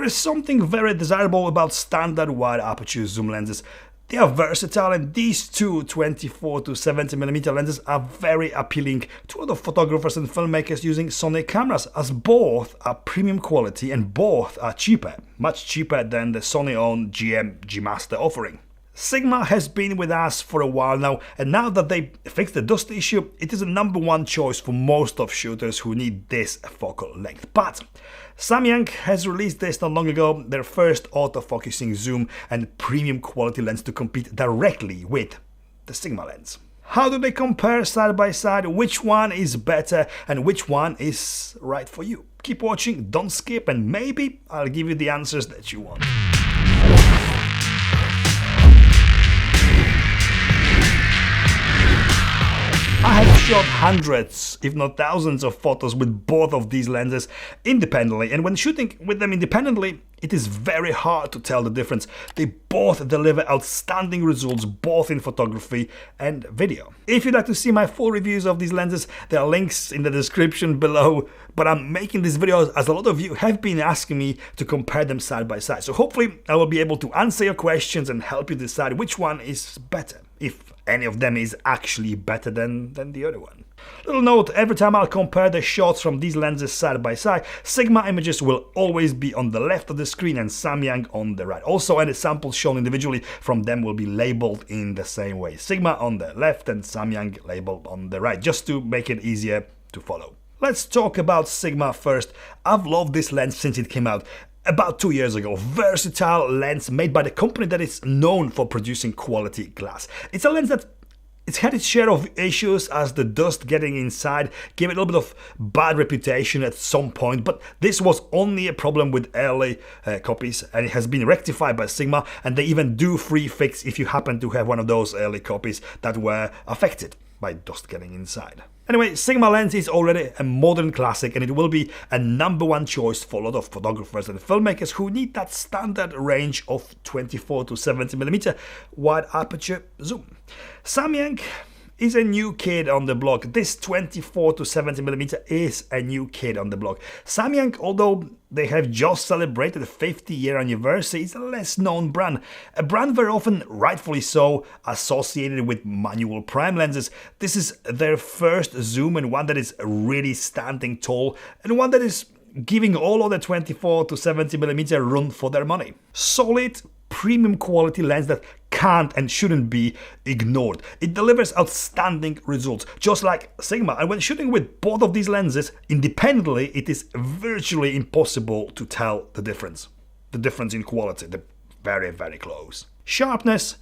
There is something very desirable about standard wide aperture zoom lenses. They are versatile, and these two 24-70mm lenses are very appealing to a lot of photographers and filmmakers using Sony cameras, as both are premium quality and both are cheaper, much cheaper than the Sony-owned G Master offering. Sigma has been with us for a while now, and now that they fixed the dust issue, it is the #1 choice for most of shooters who need this focal length. But Samyang has released this not long ago, their first autofocusing zoom and premium quality lens to compete directly with the Sigma lens. How do they compare side by side? Which one is better and which one is right for you? Keep watching, don't skip, and maybe I'll give you the answers that you want. I have shot hundreds, if not thousands of photos with both of these lenses independently, and when shooting with them independently, it is very hard to tell the difference. They both deliver outstanding results, both in photography and video. If you'd like to see my full reviews of these lenses, there are links in the description below, but I'm making this video as a lot of you have been asking me to compare them side by side. So hopefully I will be able to answer your questions and help you decide which one is better, if any of them is actually better than the other one. Little note, every time I'll compare the shots from these lenses side by side, Sigma images will always be on the left of the screen and Samyang on the right. Also, any samples shown individually from them will be labeled in the same way. Sigma on the left and Samyang labeled on the right, just to make it easier to follow. Let's talk about Sigma first. I've loved this lens since it came out about 2 years ago. Versatile lens made by the company that is known for producing quality glass. It's a lens that it's had its share of issues, as the dust getting inside gave it a little bit of bad reputation at some point, but this was only a problem with early copies, and it has been rectified by Sigma, and they even do free fix if you happen to have one of those early copies that were affected by dust getting inside. Anyway, Sigma lens is already a modern classic, and it will be a #1 choice for a lot of photographers and filmmakers who need that standard range of 24-70mm wide aperture zoom. Samyang is a new kid on the block. This 24-70mm is a new kid on the block. Samyang, although they have just celebrated the 50-year anniversary, is a less known brand. A brand very often, rightfully so, associated with manual prime lenses. This is their first zoom, and one that is really standing tall, and one that is giving all other 24-70mm run for their money. Solid, premium quality lens that can't and shouldn't be ignored. It delivers outstanding results, just like Sigma, and when shooting with both of these lenses independently, it is virtually impossible to tell the difference. The difference in quality, they're very, very close. Sharpness,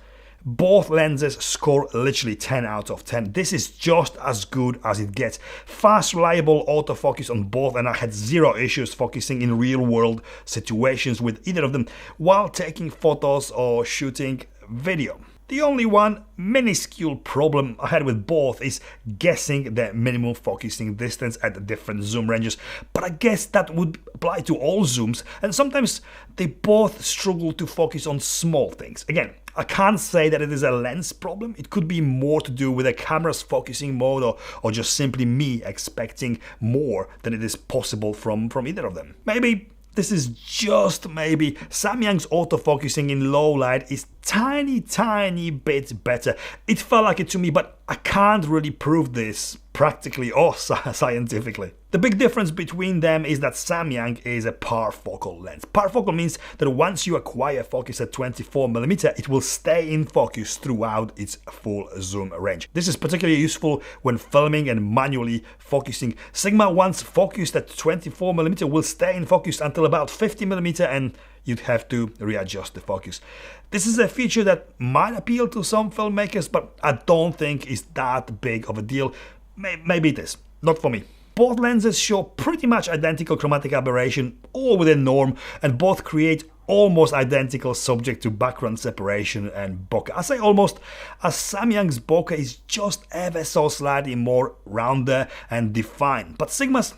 both lenses score literally 10 out of 10. This is just as good as it gets. Fast, reliable autofocus on both, and I had zero issues focusing in real-world situations with either of them while taking photos or shooting video. The only one minuscule problem I had with both is guessing the minimum focusing distance at the different zoom ranges, but I guess that would apply to all zooms, and sometimes they both struggle to focus on small things. Again, I can't say that it is a lens problem. It could be more to do with the camera's focusing mode, or just simply me expecting more than it is possible from either of them. Maybe this is just maybe Samyang's autofocusing in low light is tiny bit better. It felt like it to me, but I can't really prove this practically or scientifically. The big difference between them is that Samyang is a parfocal lens. Parfocal means that once you acquire focus at 24mm, it will stay in focus throughout its full zoom range. This is particularly useful when filming and manually focusing. Sigma, once focused at 24mm, will stay in focus until about 50mm, and you'd have to readjust the focus. This is a feature that might appeal to some filmmakers, but I don't think it's that big of a deal. Maybe it is, not for me. Both lenses show pretty much identical chromatic aberration, all within norm, and both create almost identical subject to background separation and bokeh. I say almost, as Samyang's bokeh is just ever so slightly more rounder and defined, but Sigma's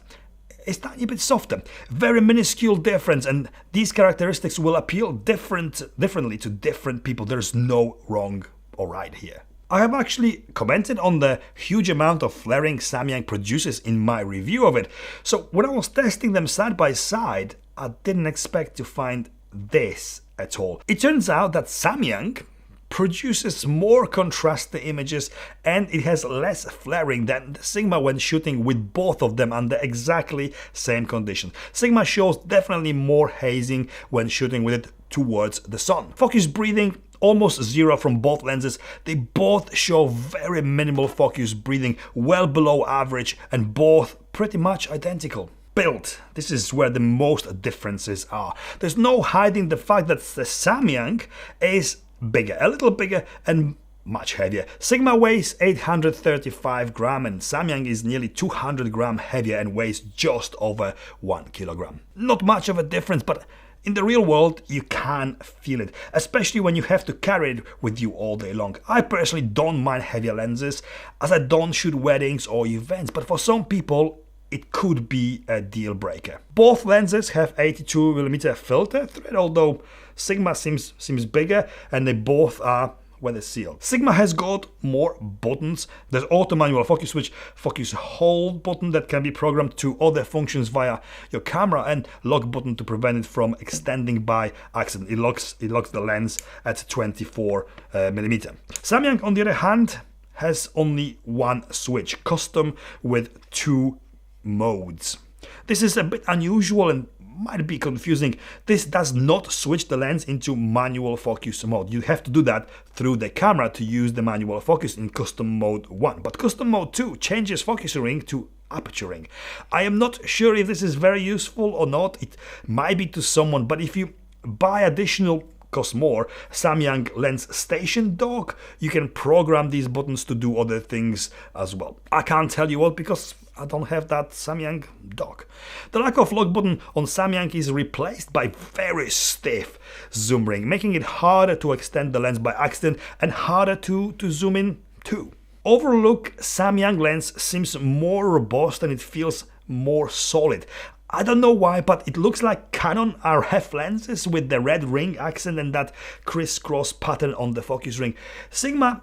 is tiny bit softer. Very minuscule difference, and these characteristics will appeal differently to different people. There's no wrong or right here. I have actually commented on the huge amount of flaring Samyang produces in my review of it. So when I was testing them side by side, I didn't expect to find this at all. It turns out that Samyang produces more contrasty images and it has less flaring than the Sigma when shooting with both of them under exactly same conditions. Sigma shows definitely more hazing when shooting with it towards the sun. Focus breathing almost zero from both lenses. They both show very minimal focus breathing, well below average, and both pretty much identical. Build. This is where the most differences are. There's no hiding the fact that the Samyang is bigger, a little bigger and much heavier. Sigma weighs 835 gram and Samyang is nearly 200 gram heavier and weighs just over 1 kilogram. Not much of a difference, but in the real world you can feel it, especially when you have to carry it with you all day long. I personally don't mind heavier lenses as I don't shoot weddings or events, but for some people it could be a deal breaker. Both lenses have 82mm filter thread, although Sigma seems bigger and they both are weather sealed. Sigma has got more buttons. There's auto manual focus switch, focus hold button that can be programmed to other functions via your camera, and lock button to prevent it from extending by accident. It locks the lens at 24mm. Samyang, on the other hand, has only one switch, custom with 2 modes. This is a bit unusual and might be confusing. This does not switch the lens into manual focus mode. You have to do that through the camera to use the manual focus in custom mode 1. But custom mode 2 changes focus ring to aperture ring. I am not sure if this is very useful or not. It might be to someone, but if you buy additional, cost more, Samyang lens station dock, you can program these buttons to do other things as well. I can't tell you what because I don't have that Samyang dock. The lack of lock button on Samyang is replaced by very stiff zoom ring, making it harder to extend the lens by accident and harder to zoom in too. Overall, Samyang lens seems more robust and it feels more solid. I don't know why, but it looks like Canon RF lenses with the red ring accent and that crisscross pattern on the focus ring. Sigma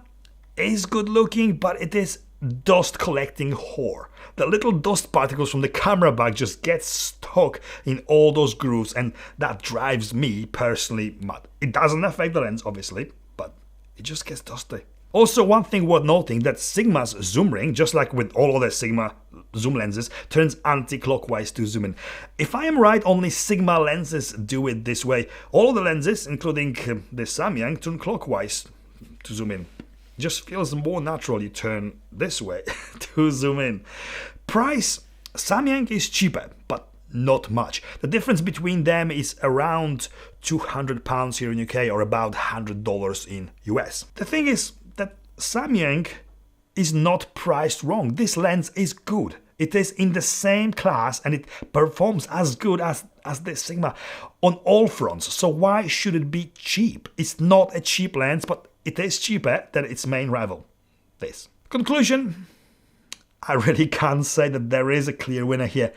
is good looking, but it is dust collecting whore. The little dust particles from the camera bag just get stuck in all those grooves and that drives me personally mad. It doesn't affect the lens obviously, but it just gets dusty. Also, one thing worth noting that Sigma's zoom ring, just like with all other Sigma zoom lenses, turns anti-clockwise to zoom in. If I am right, only Sigma lenses do it this way. All of the lenses, including the Samyang, turn clockwise to zoom in. It just feels more natural you turn this way to zoom in. Price, Samyang is cheaper, but not much. The difference between them is around £200 here in UK or about $100 in US. The thing is that Samyang is not priced wrong. This lens is good. It is in the same class and it performs as good as the Sigma on all fronts. So why should it be cheap? It's not a cheap lens, but it is cheaper than its main rival, this. Conclusion, I really can't say that there is a clear winner here.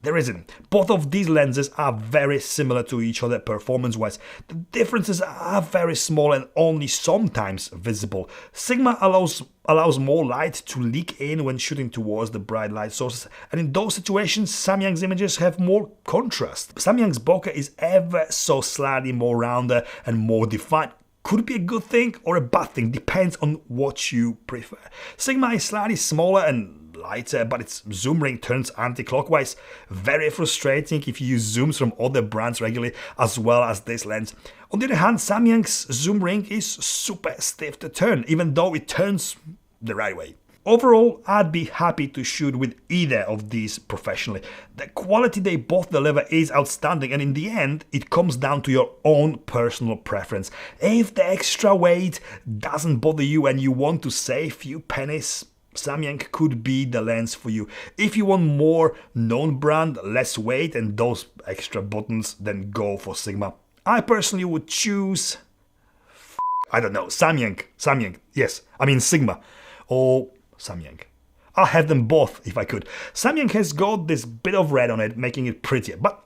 There isn't. Both of these lenses are very similar to each other performance-wise. The differences are very small and only sometimes visible. Sigma allows more light to leak in when shooting towards the bright light sources, and in those situations Samyang's images have more contrast. Samyang's bokeh is ever so slightly more rounder and more defined. Could be a good thing or a bad thing, depends on what you prefer. Sigma is slightly smaller and lighter, but its zoom ring turns anti-clockwise. Very frustrating if you use zooms from other brands regularly, as well as this lens. On the other hand, Samyang's zoom ring is super stiff to turn, even though it turns the right way. Overall, I'd be happy to shoot with either of these professionally. The quality they both deliver is outstanding, and in the end, it comes down to your own personal preference. If the extra weight doesn't bother you and you want to save a few pennies, Samyang could be the lens for you. If you want more known brand, less weight and those extra buttons, then go for Sigma. I personally would choose, I don't know, Samyang, yes, I mean Sigma, or Samyang. I'll have them both if I could. Samyang has got this bit of red on it, making it prettier, but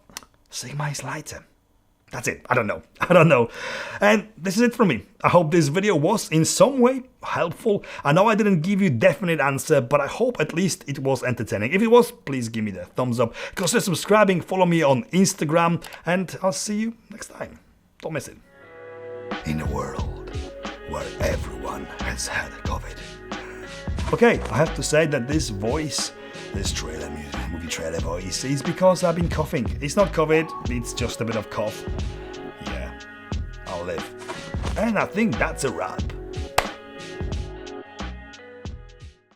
Sigma is lighter. That's it. I don't know. And this is it from me. I hope this video was in some way helpful. I know I didn't give you a definite answer, but I hope at least it was entertaining. If it was, please give me the thumbs up. Consider subscribing, follow me on Instagram, and I'll see you next time. Don't miss it. In a world where everyone has had COVID. Okay, I have to say that this voice, this movie trailer voice, is because I've been coughing. It's not COVID, it's just a bit of cough. Yeah, I'll live. And I think that's a wrap.